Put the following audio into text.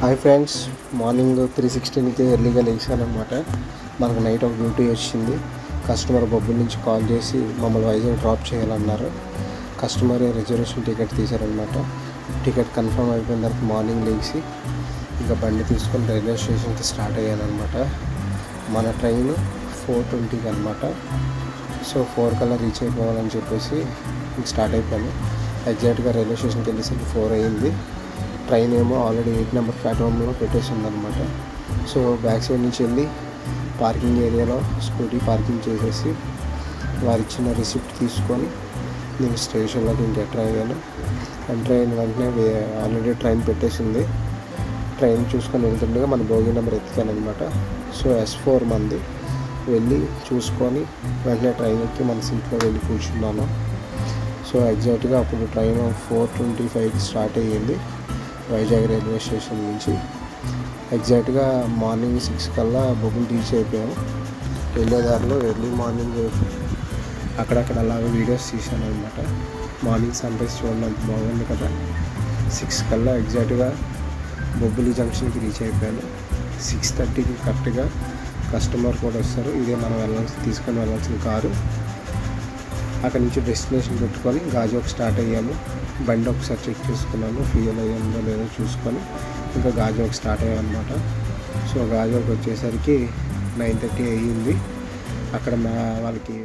Hi friends, morning 3:16కి ఎర్లీగా లేచాను అనమాట. మనకు నైట్ ఒక డ్యూటీ వచ్చింది. కస్టమర్ బొబ్బుల నుంచి కాల్ చేసి మమ్మల్ని వైజాగ్ డ్రాప్ చేయాలన్నారు. కస్టమర్ రిజర్వేషన్ టికెట్ తీశారనమాట. టికెట్ కన్ఫర్మ్ అయిపోయిన తర్వాత మార్నింగ్ లేచి ఇంకా బండి తీసుకొని రైల్వే స్టేషన్కి స్టార్ట్ అయ్యాను అనమాట. మన ట్రైన్ 4:20కి అనమాట. సో 4 కల్లా రీచ్ అయిపోవాలని చెప్పేసి స్టార్ట్ అయిపోయాను. ఎగ్జాక్ట్గా రైల్వే స్టేషన్కి వెళ్ళేసరికి 4 అయ్యింది. ట్రైన్ ఏమో ఆల్రెడీ 8 నెంబర్ ప్లాట్ఫామ్లో పెట్టేసి ఉందన్నమాట. సో బ్యాక్ సైడ్ నుంచి వెళ్ళి పార్కింగ్ ఏరియాలో స్కూటీ పార్కింగ్ చేసేసి వారు ఇచ్చిన రిసిప్ట్ తీసుకొని నేను స్టేషన్లోకి ఎంటర్ అయ్యాను. ఎంటర్ అయిన వెంటనే ఆల్రెడీ ట్రైన్ పెట్టేసింది. ట్రైన్ చూసుకొని వెళ్తుండగా మన బోగి నెంబర్ ఎత్తుకాను అనమాట. సో S4 మంది వెళ్ళి చూసుకొని వెంటనే ట్రైన్ ఎక్కి మన సీట్లో వెళ్ళి కూర్చున్నాను. సో ఎగ్జాక్ట్గా అప్పుడు ట్రైన్ 4:25కి స్టార్ట్ అయ్యింది వైజాగ్ రైల్వే స్టేషన్ నుంచి. ఎగ్జాక్ట్గా మార్నింగ్ 6 కల్లా బొబ్బులు రీచ్ అయిపోయాము. వెళ్ళేదారిలో ఎర్లీ మార్నింగ్ అక్కడక్కడ అలాగే వీడియోస్ తీశాను అనమాట. మార్నింగ్ సన్ రైజ్ చూడడానికి బాగుంది కదా. 6 కల్లా ఎగ్జాక్ట్గా బొబ్బులి జంక్షన్కి రీచ్ అయిపోయాను. 6:30కి కరెక్ట్గా కస్టమర్ కూడా వస్తారు. ఇదే మనం తీసుకొని వెళ్ళాల్సిన కారు. అక్కడి నుంచి డెస్టినేషన్ పెట్టుకొని గాజువాక్ స్టార్ట్ అయ్యాము. బండి ఒకసారి చెక్ చేసుకున్నాను, ఫ్యూయల్ అయ్యిందో లేదో చూసుకొని ఇంకా గాజువాక్ స్టార్ట్ అయ్యామన్నమాట. సో గాజువాక్ వచ్చేసరికి 9:30 అయ్యింది. అక్కడ వాళ్ళకి